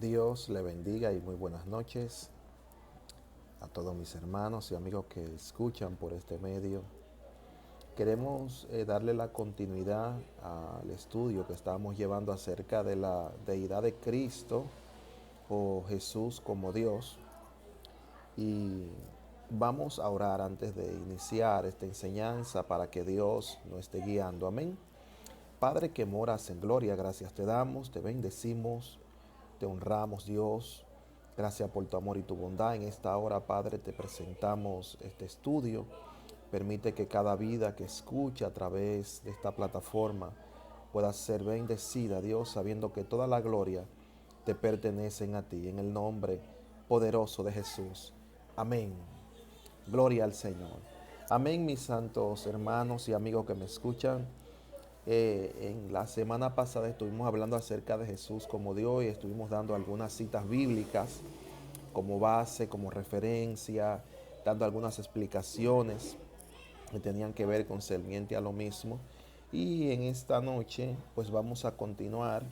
Dios le bendiga y muy buenas noches a todos mis hermanos y amigos que escuchan por este medio. Queremos darle la continuidad al estudio que estábamos llevando acerca de la deidad de Cristo o Jesús como Dios. Y vamos a orar antes de iniciar esta enseñanza para que Dios nos esté guiando. Amén. Padre que moras en gloria, gracias te damos, te bendecimos, te honramos, Dios. Gracias por tu amor y tu bondad. En esta hora, Padre, te presentamos este estudio. Permite que cada vida que escuche a través de esta plataforma pueda ser bendecida, Dios, sabiendo que toda la gloria te pertenecen a ti. En el nombre poderoso de Jesús. Amén. Gloria al Señor. Amén, mis santos hermanos y amigos que me escuchan. En la semana pasada estuvimos hablando acerca de Jesús como Dios y estuvimos dando algunas citas bíblicas como base, como referencia, dando algunas explicaciones que tenían que ver concerniente a lo mismo. Y en esta noche pues vamos a continuar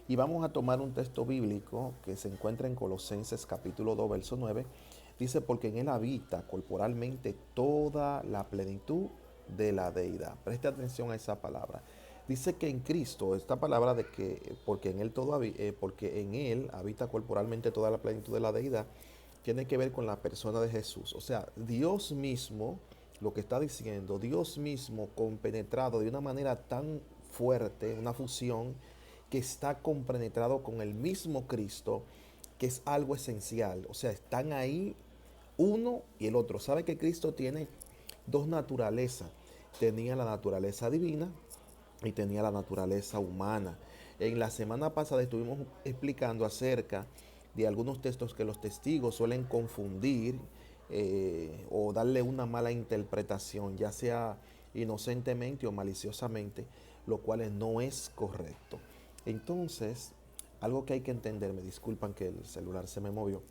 y vamos a tomar un texto bíblico que se encuentra en Colosenses capítulo 2 verso 9. Dice, porque en él habita corporalmente toda la plenitud de la deidad. Preste atención a esa palabra. Dice que en Cristo, esta palabra de que porque en él habita corporalmente toda la plenitud de la deidad, tiene que ver con la persona de Jesús. O sea, Dios mismo, lo que está diciendo, Dios mismo compenetrado de una manera tan fuerte, una fusión que está compenetrado con el mismo Cristo, que es algo esencial. O sea, están ahí uno y el otro. ¿Sabe que Cristo tiene dos naturalezas? Tenía la naturaleza divina y tenía la naturaleza humana. En la semana pasada estuvimos explicando acerca de algunos textos que los testigos suelen confundir o darle una mala interpretación, ya sea inocentemente o maliciosamente, lo cual no es correcto. Entonces, algo que hay que entender, me disculpan que el celular se me movió,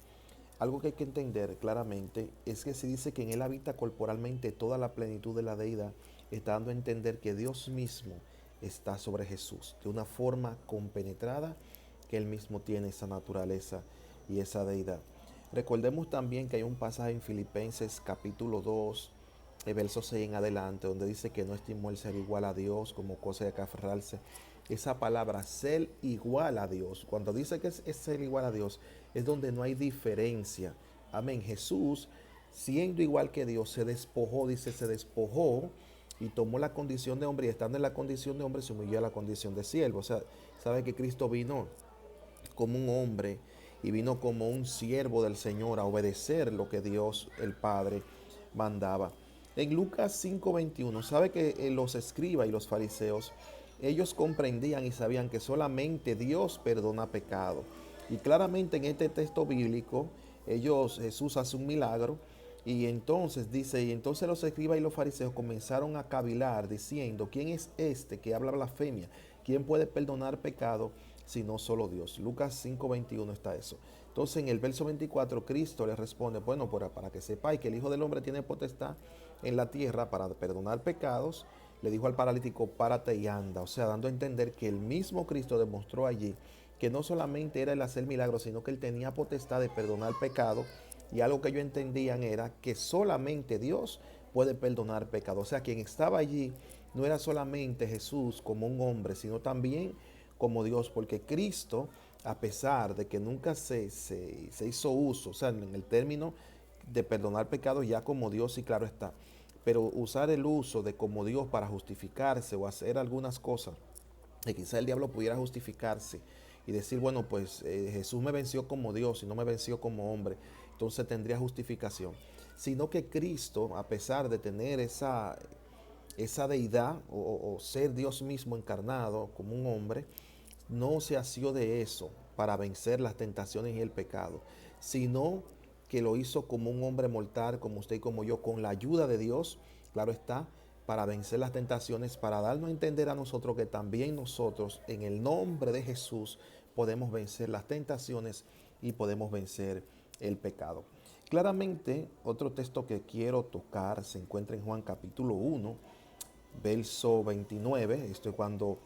algo que hay que entender claramente es que se dice que en él habita corporalmente toda la plenitud de la deidad, está dando a entender que Dios mismo está sobre Jesús, de una forma compenetrada que él mismo tiene esa naturaleza y esa deidad. Recordemos también que hay un pasaje en Filipenses capítulo 2, verso 6 en adelante, donde dice que no estimó el ser igual a Dios como cosa de que aferrarse. Esa palabra, ser igual a Dios, cuando dice que es ser igual a Dios, es donde no hay diferencia. Amén. Jesús, siendo igual que Dios, se despojó, dice, se despojó y tomó la condición de hombre y estando en la condición de hombre se humilló a la condición de siervo. O sea, sabe que Cristo vino como un hombre y vino como un siervo del Señor a obedecer lo que Dios el Padre mandaba. En Lucas 5:21, sabe que los escribas y los fariseos, ellos comprendían y sabían que solamente Dios perdona pecado. Y claramente en este texto bíblico, Jesús hace un milagro y entonces dice, y entonces los escribas y los fariseos comenzaron a cavilar diciendo, ¿quién es este que habla blasfemia? ¿Quién puede perdonar pecado sino solo Dios? Lucas 5:21 está eso. Entonces en el verso 24 Cristo le responde, bueno, para que sepáis que el Hijo del Hombre tiene potestad en la tierra para perdonar pecados, le dijo al paralítico, párate y anda. O sea, dando a entender que el mismo Cristo demostró allí que no solamente era el hacer milagros, sino que él tenía potestad de perdonar pecado. Y algo que ellos entendían era que solamente Dios puede perdonar pecado. O sea, quien estaba allí no era solamente Jesús como un hombre, sino también como Dios, porque Cristo, a pesar de que nunca se hizo uso, o sea, en el término de perdonar pecados ya como Dios, sí, claro está, pero usar el uso de como Dios para justificarse o hacer algunas cosas, que quizá el diablo pudiera justificarse y decir, bueno, pues Jesús me venció como Dios y no me venció como hombre, entonces tendría justificación. Sino que Cristo, a pesar de tener esa deidad o ser Dios mismo encarnado como un hombre, no se asió de eso para vencer las tentaciones y el pecado, sino que lo hizo como un hombre mortal, como usted y como yo, con la ayuda de Dios, claro está, para vencer las tentaciones, para darnos a entender a nosotros que también nosotros, en el nombre de Jesús, podemos vencer las tentaciones y podemos vencer el pecado. Claramente, otro texto que quiero tocar se encuentra en Juan capítulo 1, verso 29. Esto es cuando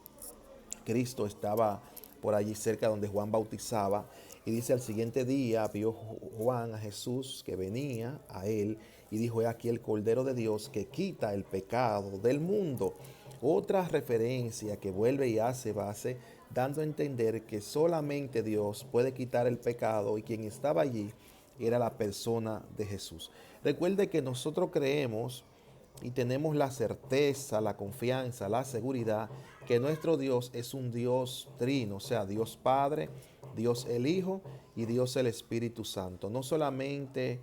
Cristo estaba por allí cerca donde Juan bautizaba. Y dice, al siguiente día vio Juan a Jesús que venía a él y dijo, he aquí el Cordero de Dios que quita el pecado del mundo. Otra referencia que vuelve y hace base, dando a entender que solamente Dios puede quitar el pecado y quien estaba allí era la persona de Jesús. Recuerde que nosotros creemos y tenemos la certeza, la confianza, la seguridad que nuestro Dios es un Dios trino, o sea, Dios Padre, Dios el Hijo y Dios el Espíritu Santo. No solamente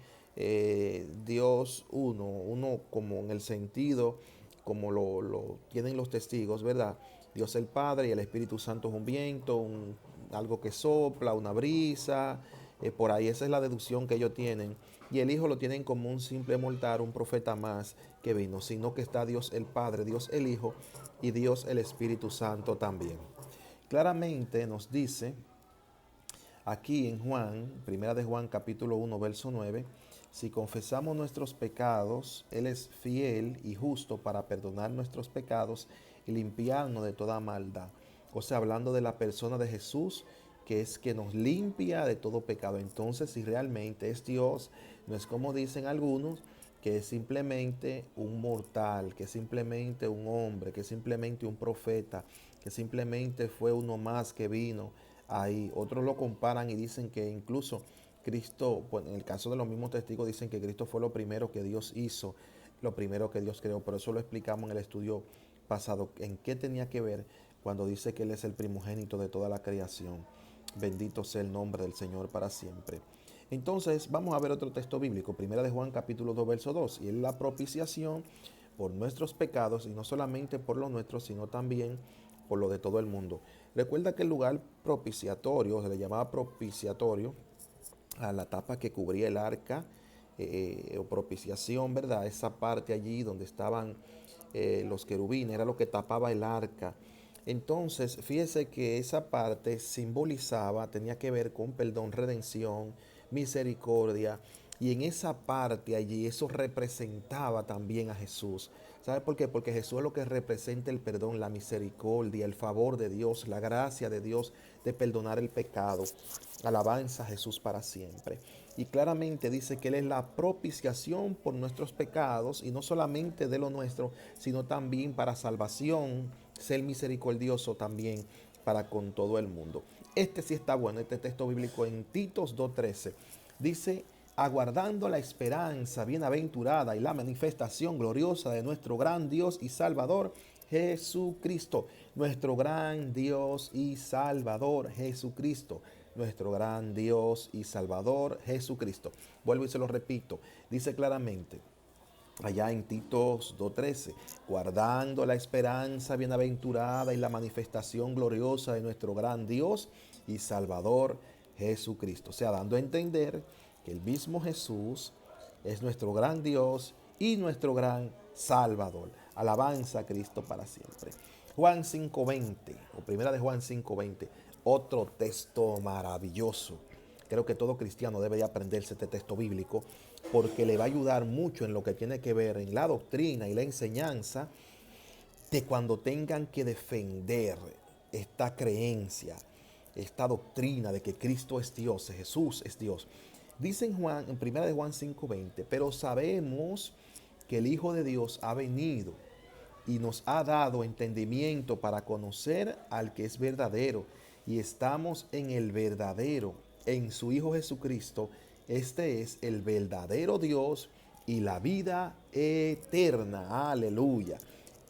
Dios uno como en el sentido como lo tienen los testigos, ¿verdad? Dios el Padre y el Espíritu Santo es un viento, algo que sopla, una brisa, por ahí esa es la deducción que ellos tienen. Y el Hijo lo tienen como un simple mortal, un profeta más que vino, sino que está Dios el Padre, Dios el Hijo y Dios el Espíritu Santo también. Claramente nos dice aquí en Juan, primera de Juan capítulo 1, verso 9, si confesamos nuestros pecados, Él es fiel y justo para perdonar nuestros pecados y limpiarnos de toda maldad. O sea, hablando de la persona de Jesús, que es que nos limpia de todo pecado. Entonces, si realmente es Dios, no es como dicen algunos, que es simplemente un mortal, que es simplemente un hombre, que es simplemente un profeta, que simplemente fue uno más que vino ahí. Otros lo comparan y dicen que incluso Cristo, pues en el caso de los mismos testigos, dicen que Cristo fue lo primero que Dios hizo, lo primero que Dios creó. Por eso lo explicamos en el estudio pasado, en qué tenía que ver cuando dice que Él es el primogénito de toda la creación. Bendito sea el nombre del Señor para siempre. Entonces vamos a ver otro texto bíblico, primera de Juan capítulo 2 verso 2, y es la propiciación por nuestros pecados, y no solamente por los nuestros, sino también por lo de todo el mundo. Recuerda que el lugar propiciatorio, se le llamaba propiciatorio a la tapa que cubría el arca, o propiciación, ¿verdad? Esa parte allí donde estaban los querubines, era lo que tapaba el arca. Entonces, fíjese que esa parte simbolizaba, tenía que ver con perdón, redención, misericordia. Y en esa parte allí, eso representaba también a Jesús. ¿Sabe por qué? Porque Jesús es lo que representa el perdón, la misericordia, el favor de Dios, la gracia de Dios de perdonar el pecado. Alabanza a Jesús para siempre. Y claramente dice que Él es la propiciación por nuestros pecados, y no solamente de lo nuestro, sino también para salvación, ser misericordioso también para con todo el mundo. Este sí está bueno, este texto bíblico en Titos 2:13. Dice, aguardando la esperanza bienaventurada y la manifestación gloriosa de nuestro gran Dios y Salvador, Jesucristo. Nuestro gran Dios y Salvador, Jesucristo. Nuestro gran Dios y Salvador, Jesucristo. Vuelvo y se lo repito. Dice claramente, allá en Titos 2:13, guardando la esperanza bienaventurada y la manifestación gloriosa de nuestro gran Dios y Salvador Jesucristo. O sea, dando a entender que el mismo Jesús es nuestro gran Dios y nuestro gran Salvador. Alabanza a Cristo para siempre. Juan 5:20, o primera de Juan 5:20, otro texto maravilloso. Creo que todo cristiano debe de aprenderse este texto bíblico porque le va a ayudar mucho en lo que tiene que ver en la doctrina y la enseñanza de cuando tengan que defender esta creencia, esta doctrina de que Cristo es Dios, Jesús es Dios. Dice en Juan, en 1 de Juan 5:20, pero sabemos que el Hijo de Dios ha venido y nos ha dado entendimiento para conocer al que es verdadero, y estamos en el verdadero, en su Hijo Jesucristo. Este es el verdadero Dios y la vida eterna. Aleluya.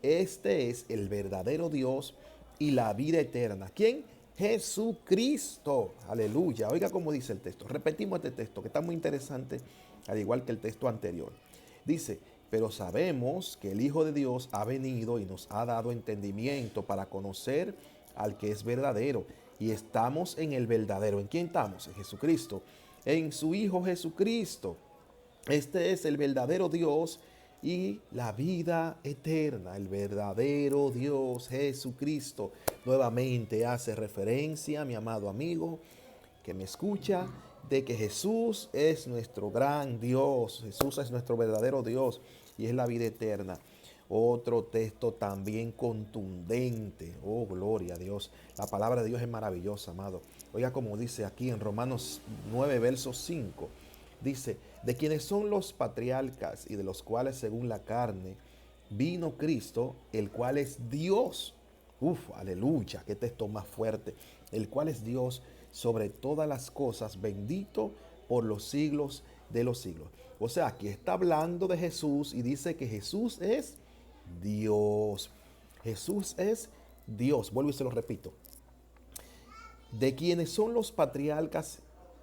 Este es el verdadero Dios y la vida eterna. ¿Quién? Jesucristo. Aleluya. Oiga cómo dice el texto. Repetimos este texto que está muy interesante, al igual que el texto anterior. Dice, pero sabemos que el Hijo de Dios ha venido y nos ha dado entendimiento para conocer al que es verdadero. Y estamos en el verdadero. ¿En quién estamos? En Jesucristo. En su Hijo Jesucristo. Este es el verdadero Dios y la vida eterna. El verdadero Dios Jesucristo. Nuevamente hace referencia, mi amado amigo que me escucha, de que Jesús es nuestro gran Dios. Jesús es nuestro verdadero Dios y es la vida eterna. Otro texto también contundente. Oh, gloria a Dios. La palabra de Dios es maravillosa, amado. Oiga como dice aquí en Romanos 9, verso 5. Dice, de quienes son los patriarcas y de los cuales según la carne vino Cristo, el cual es Dios. Uf, aleluya, qué texto más fuerte. El cual es Dios sobre todas las cosas, bendito por los siglos de los siglos. O sea, aquí está hablando de Jesús y dice que Jesús es Dios. Jesús es Dios. Vuelvo y se lo repito. De quienes son los patriarcas,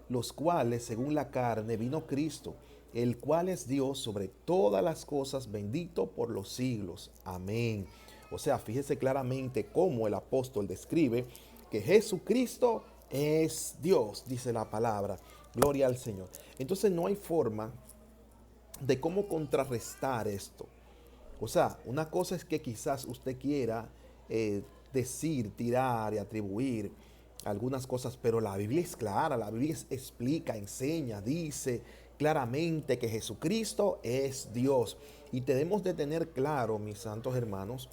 los cuales, según la carne, vino Cristo, el cual es Dios sobre todas las cosas, bendito por los siglos. Amén. O sea, fíjese claramente cómo el apóstol describe que Jesucristo es Dios, dice la palabra. Gloria al Señor. Entonces no hay forma de cómo contrarrestar esto. O sea, una cosa es que quizás usted quiera decir, tirar y atribuir algunas cosas, pero la Biblia es clara, la Biblia explica, enseña, dice claramente que Jesucristo es Dios. Y tenemos de tener claro, mis santos hermanos,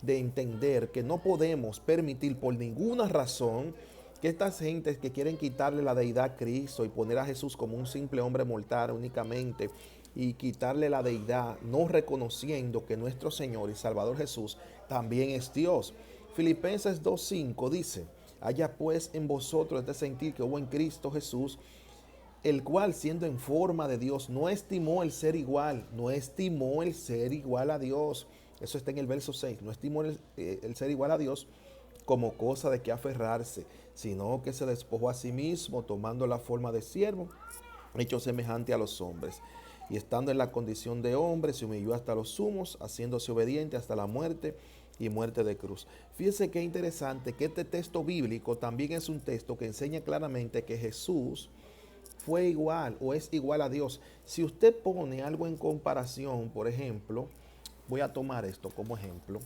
de entender que no podemos permitir por ninguna razón que estas gentes que quieren quitarle la deidad a Cristo y poner a Jesús como un simple hombre mortal únicamente y quitarle la deidad, no reconociendo que nuestro Señor y Salvador Jesús también es Dios. Filipenses 2:5 dice, haya pues en vosotros este sentir que hubo en Cristo Jesús, el cual siendo en forma de Dios no estimó el ser igual, no estimó el ser igual a Dios. Eso está en el verso 6, no estimó el ser igual a Dios como cosa de que aferrarse, sino que se despojó a sí mismo, tomando la forma de siervo, hecho semejante a los hombres. Y estando en la condición de hombre, se humilló hasta los sumos, haciéndose obediente hasta la muerte y muerte de cruz. Fíjese qué interesante que este texto bíblico también es un texto que enseña claramente que Jesús fue igual o es igual a Dios. Si usted pone algo en comparación, por ejemplo, voy a tomar esto como ejemplo,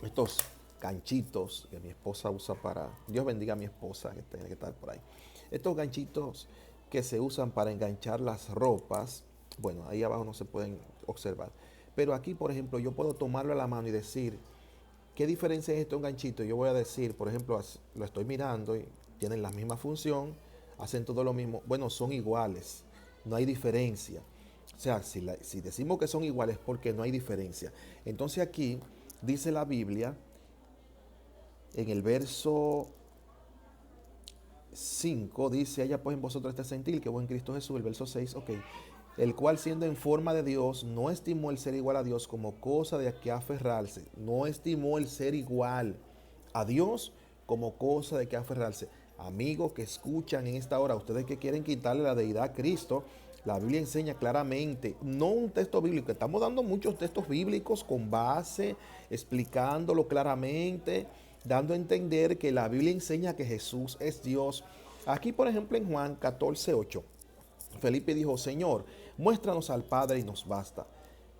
estos ganchitos que mi esposa usa para, Dios bendiga a mi esposa que tiene que estar por ahí, estos ganchitos que se usan para enganchar las ropas, bueno, ahí abajo no se pueden observar, pero aquí, por ejemplo, yo puedo tomarlo a la mano y decir, ¿qué diferencia es este un ganchito? Yo voy a decir, por ejemplo, lo estoy mirando y tienen la misma función, hacen todo lo mismo. Bueno, son iguales, no hay diferencia. O sea, si decimos que son iguales, porque no hay diferencia. Entonces aquí dice la Biblia, en el verso 5, dice, haya pues en vosotros este sentir que hubo en Cristo Jesús, el verso 6, ok. El cual siendo en forma de Dios, no estimó el ser igual a Dios como cosa de que aferrarse. No estimó el ser igual a Dios como cosa de que aferrarse. Amigos que escuchan en esta hora, ustedes que quieren quitarle la deidad a Cristo, la Biblia enseña claramente, no un texto bíblico, estamos dando muchos textos bíblicos con base, explicándolo claramente, dando a entender que la Biblia enseña que Jesús es Dios. Aquí, por ejemplo, en Juan 14:8, Felipe dijo, Señor, muéstranos al Padre y nos basta.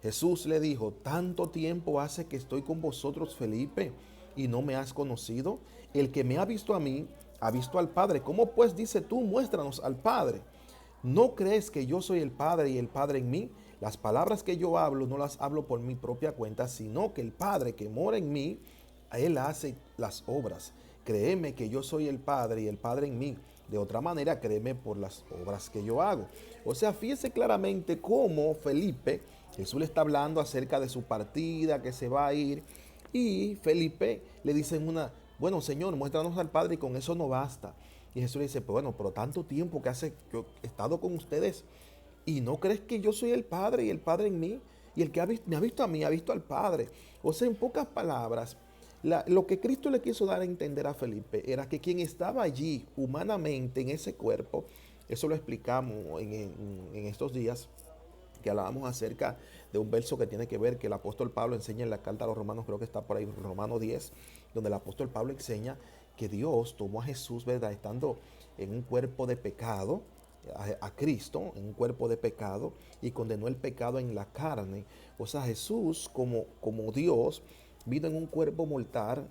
Jesús le dijo, tanto tiempo hace que estoy con vosotros, Felipe, y no me has conocido. El que me ha visto a mí, ha visto al Padre. ¿Cómo pues dice tú, muéstranos al Padre? ¿No crees que yo soy el Padre y el Padre en mí? Las palabras que yo hablo no las hablo por mi propia cuenta, sino que el Padre que mora en mí, Él hace las obras. Créeme que yo soy el Padre y el Padre en mí. De otra manera, créeme por las obras que yo hago. O sea, fíjese claramente cómo Felipe, Jesús le está hablando acerca de su partida, que se va a ir. Y Felipe le dice bueno, Señor, muéstranos al Padre y con eso no basta. Y Jesús le dice, pues bueno, pero tanto tiempo que hace que yo he estado con ustedes y no crees que yo soy el Padre y el Padre en mí. Y el que me ha visto a mí, ha visto al Padre. O sea, en pocas palabras, lo que Cristo le quiso dar a entender a Felipe era que quien estaba allí humanamente en ese cuerpo, eso lo explicamos en estos días, que hablábamos acerca de un verso que tiene que ver que el apóstol Pablo enseña en la carta a los romanos, creo que está por ahí, Romano 10, donde el apóstol Pablo enseña que Dios tomó a Jesús, ¿verdad? Estando en un cuerpo de pecado, a Cristo en un cuerpo de pecado y condenó el pecado en la carne. O sea, Jesús como Dios vino en un cuerpo mortal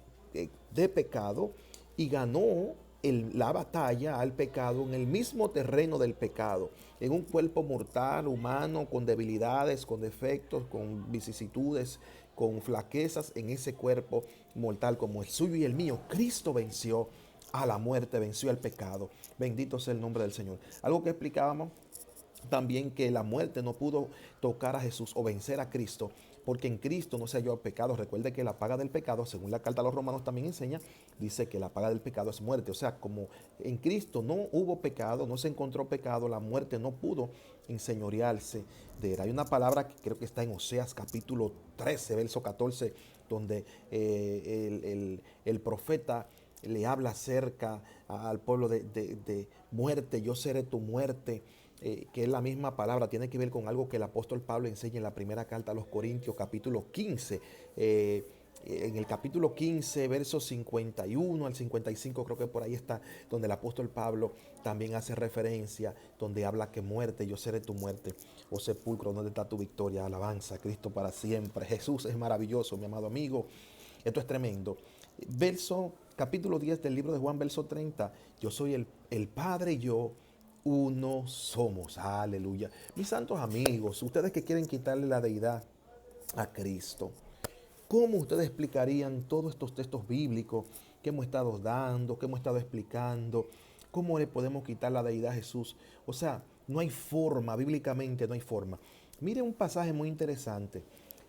de pecado y ganó la batalla al pecado en el mismo terreno del pecado, en un cuerpo mortal, humano, con debilidades, con defectos, con vicisitudes, con flaquezas en ese cuerpo mortal como el suyo y el mío. Cristo venció a la muerte, venció al pecado. Bendito sea el nombre del Señor. Algo que explicábamos también, que la muerte no pudo tocar a Jesús o vencer a Cristo, porque en Cristo no se halló pecado. Recuerde que la paga del pecado, según la carta a los romanos también enseña, dice que la paga del pecado es muerte. O sea, como en Cristo no hubo pecado, no se encontró pecado, la muerte no pudo enseñorearse de él. Hay una palabra que creo que está en Oseas capítulo 13, verso 14, donde el profeta le habla acerca al pueblo de muerte. Yo seré tu muerte, que es la misma palabra, tiene que ver con algo que el apóstol Pablo enseña en la primera carta a los Corintios, capítulo 15. En el capítulo 15, versos 51 al 55, creo que por ahí está, donde el apóstol Pablo también hace referencia, donde habla que muerte, yo seré tu muerte, o sepulcro, ¿dónde está tu victoria? Alabanza, Cristo para siempre. Jesús es maravilloso, mi amado amigo. Esto es tremendo. Capítulo 10 del libro de Juan, verso 30. Yo soy el Padre y yo, uno somos. Aleluya. Mis santos amigos, ustedes que quieren quitarle la deidad a Cristo, ¿cómo ustedes explicarían todos estos textos bíblicos que hemos estado dando, que hemos estado explicando? ¿Cómo le podemos quitar la deidad a Jesús? O sea, no hay forma, bíblicamente no hay forma. Mire un pasaje muy interesante,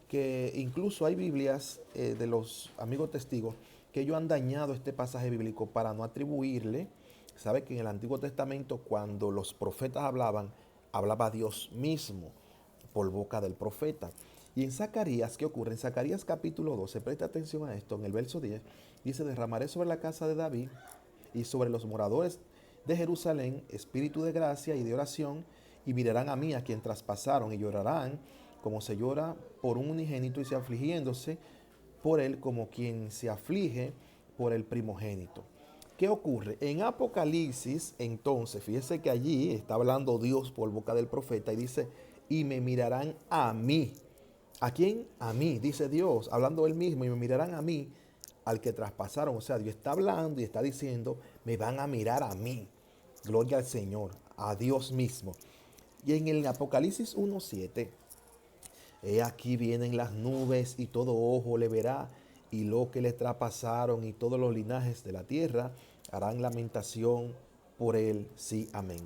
que incluso hay Biblias de los amigos testigos que ellos han dañado este pasaje bíblico para no atribuirle. Sabe que en el Antiguo Testamento, cuando los profetas hablaban, hablaba Dios mismo por boca del profeta. Y en Zacarías, ¿qué ocurre? En Zacarías capítulo 12, presta atención a esto, en el verso 10, dice: derramaré sobre la casa de David y sobre los moradores de Jerusalén espíritu de gracia y de oración, y mirarán a mí, a quien traspasaron, y llorarán como se llora por un unigénito, y se afligiéndose por él como quien se aflige por el primogénito. ¿Qué ocurre? En Apocalipsis, entonces, fíjese que allí está hablando Dios por boca del profeta y dice: y me mirarán a mí. ¿A quién? A mí, dice Dios, hablando él mismo, y me mirarán a mí, al que traspasaron. O sea, Dios está hablando y está diciendo: me van a mirar a mí. Gloria al Señor, a Dios mismo. Y en el Apocalipsis 1:7, he aquí vienen las nubes y todo ojo le verá, y lo que le traspasaron y todos los linajes de la tierra harán lamentación por él. Sí, amén.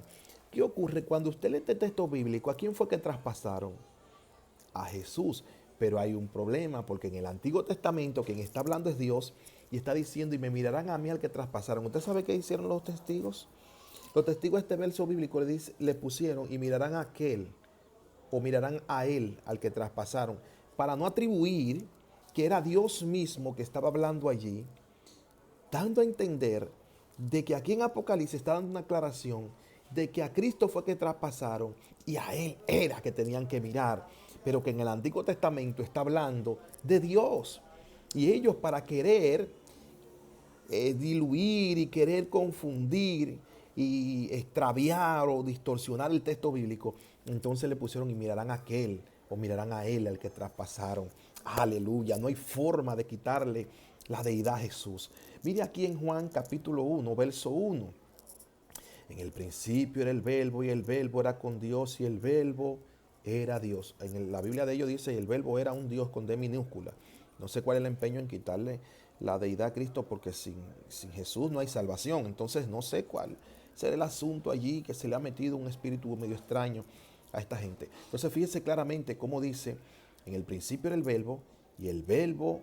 ¿Qué ocurre cuando usted lee este texto bíblico? ¿A quién fue que traspasaron? A Jesús. Pero hay un problema, porque en el Antiguo Testamento quien está hablando es Dios, y está diciendo: y me mirarán a mí, al que traspasaron. ¿Usted sabe qué hicieron los testigos? Los testigos de este verso bíblico le pusieron: y mirarán a aquel, o mirarán a él, al que traspasaron, para no atribuir que era Dios mismo que estaba hablando allí, dando a entender de que aquí en Apocalipsis está dando una aclaración de que a Cristo fue que traspasaron y a él era que tenían que mirar, pero que en el Antiguo Testamento está hablando de Dios. Y ellos, para querer diluir y querer confundir y extraviar o distorsionar el texto bíblico, entonces le pusieron: y mirarán a aquel, o mirarán a él, al que traspasaron. Aleluya, no hay forma de quitarle la deidad a Jesús. Mire aquí en Juan capítulo 1, verso 1. En el principio era el verbo, y el verbo era con Dios, y el verbo era Dios. En la Biblia de ellos dice: y el verbo era un Dios con D minúscula. No sé cuál es el empeño en quitarle la deidad a Cristo, porque sin Jesús no hay salvación. Entonces no sé cuál será el asunto allí, que se le ha metido un espíritu medio extraño a esta gente. Entonces fíjese claramente cómo dice: en el principio era el verbo, y el verbo,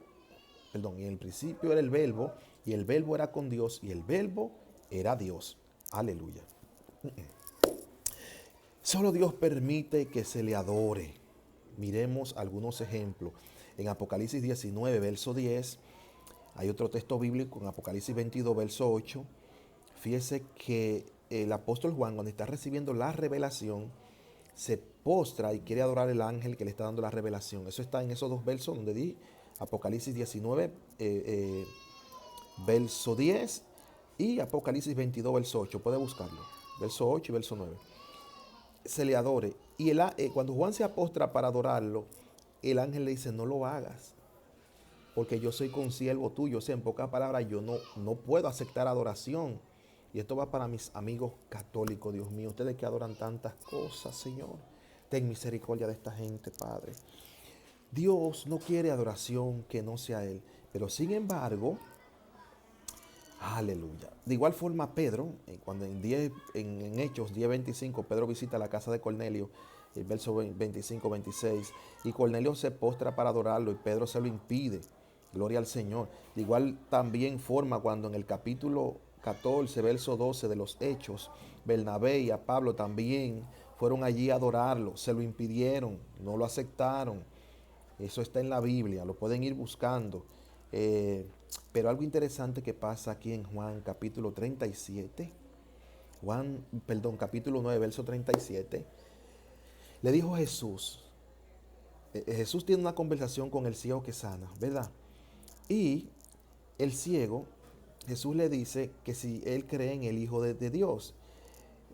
perdón, y en el principio era el verbo, y el verbo era con Dios, y el verbo era Dios. Aleluya. Solo Dios permite que se le adore. Miremos algunos ejemplos. En Apocalipsis 19, verso 10, hay otro texto bíblico en Apocalipsis 22, verso 8. Fíjese que el apóstol Juan, cuando está recibiendo la revelación, se postra y quiere adorar al ángel que le está dando la revelación. Eso está en esos dos versos donde di Apocalipsis 19, verso 10, y Apocalipsis 22, verso 8. Puede buscarlo. Verso 8 y verso 9. Se le adore. Y cuando Juan se apostra para adorarlo, el ángel le dice: no lo hagas, porque yo soy consiervo tuyo. O sea, en pocas palabras, yo no puedo aceptar adoración Y esto va para mis amigos católicos, Dios mío, ustedes que adoran tantas cosas, Señor. Ten misericordia de esta gente, Padre. Dios no quiere adoración que no sea Él. Pero sin embargo, aleluya. De igual forma, Pedro, cuando en Hechos 10:25, Pedro visita la casa de Cornelio, el verso 25-26, y Cornelio se postra para adorarlo y Pedro se lo impide. Gloria al Señor. De igual también forma cuando en el capítulo 14, verso 12 de los Hechos, Bernabé y a Pablo también fueron allí a adorarlo, se lo impidieron, no lo aceptaron. Eso está en la Biblia, lo pueden ir buscando. Pero algo interesante que pasa aquí en Juan capítulo 37, capítulo 9, verso 37, le dijo Jesús, Jesús tiene una conversación con el ciego que sana, ¿verdad? Y el ciego, Jesús le dice que si él cree en el Hijo de Dios,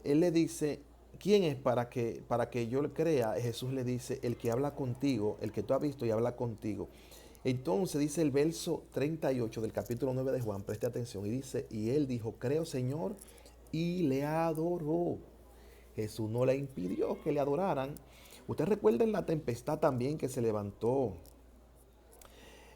él le dice, ¿quién es para que yo le crea? Jesús le dice, el que habla contigo, el que tú has visto y habla contigo. Entonces dice el verso 38 del capítulo 9 de Juan, preste atención, y dice, y él dijo, creo Señor, y le adoró. Jesús no le impidió que le adoraran. Usted recuerda en la tempestad también que se levantó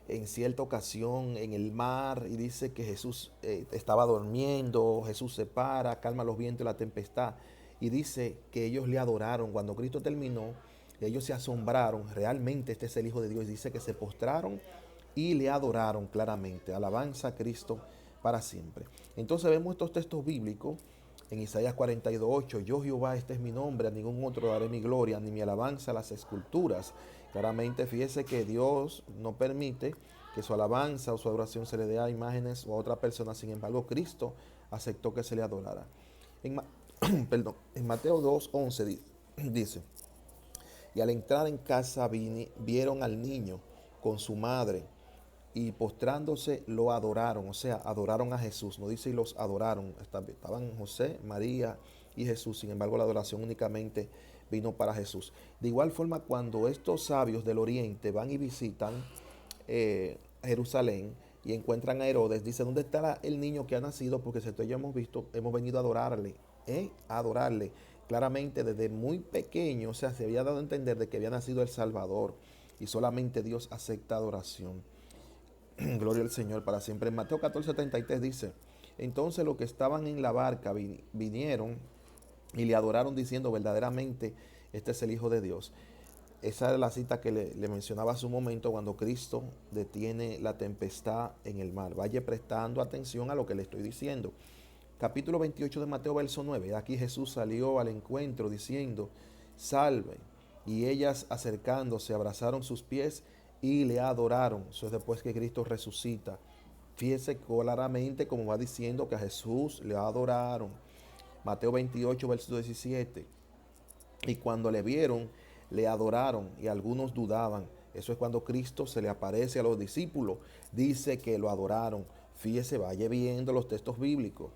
en cierta ocasión en el mar y dice que Jesús estaba durmiendo, Jesús se para, calma los vientos y la tempestad y dice que ellos le adoraron. Cuando Cristo terminó, ellos se asombraron, realmente este es el Hijo de Dios, dice que se postraron y le adoraron claramente. Alabanza a Cristo para siempre. Entonces vemos estos textos bíblicos en Isaías 42:8, yo Jehová, este es mi nombre, a ningún otro daré mi gloria, ni mi alabanza a las esculturas. Claramente fíjese que Dios no permite que su alabanza o su adoración se le dé a imágenes o a otra persona. Sin embargo, Cristo aceptó que se le adorara. En, en Mateo 2:11 dice, y al entrar en casa vieron al niño con su madre y postrándose lo adoraron, o sea, adoraron a Jesús. No dice y los adoraron, estaban José, María y Jesús. Sin embargo, la adoración únicamente vino para Jesús. De igual forma, cuando estos sabios del oriente van y visitan Jerusalén y encuentran a Herodes, dice, ¿dónde está el niño que ha nacido? Porque si ya hemos visto, hemos venido a adorarle, a adorarle. Claramente desde muy pequeño, o sea, se había dado a entender de que había nacido el Salvador y solamente Dios acepta adoración. Gloria al Señor para siempre. En Mateo 14:33 dice, entonces los que estaban en la barca vinieron y le adoraron diciendo, verdaderamente este es el Hijo de Dios. Esa es la cita que le mencionaba hace un momento cuando Cristo detiene la tempestad en el mar. Vaya prestando atención a lo que le estoy diciendo. Capítulo 28 de Mateo, verso 9. Aquí Jesús salió al encuentro diciendo, salve. Y ellas acercándose abrazaron sus pies y le adoraron. Eso es después que Cristo resucita. Fíjese claramente como va diciendo que a Jesús le adoraron. Mateo 28, verso 17. Y cuando le vieron, le adoraron y algunos dudaban. Eso es cuando Cristo se le aparece a los discípulos. Dice que lo adoraron. Fíjese, vaya viendo los textos bíblicos.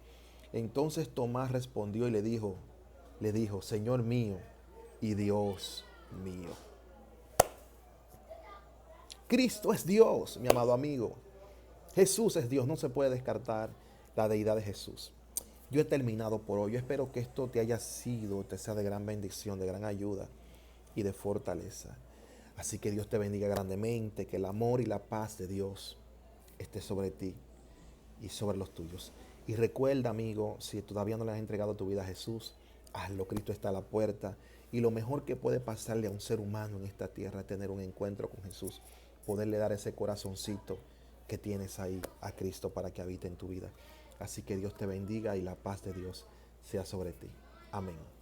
Entonces Tomás respondió y le dijo, Señor mío y Dios mío. Cristo es Dios, mi amado amigo. Jesús es Dios, no se puede descartar la deidad de Jesús. Yo he terminado por hoy. Yo espero que esto te haya sido, te sea de gran bendición, de gran ayuda y de fortaleza. Así que Dios te bendiga grandemente, que el amor y la paz de Dios esté sobre ti y sobre los tuyos. Y recuerda, amigo, si todavía no le has entregado tu vida a Jesús, hazlo. Cristo está a la puerta. Y lo mejor que puede pasarle a un ser humano en esta tierra es tener un encuentro con Jesús. Poderle dar ese corazoncito que tienes ahí a Cristo para que habite en tu vida. Así que Dios te bendiga y la paz de Dios sea sobre ti. Amén.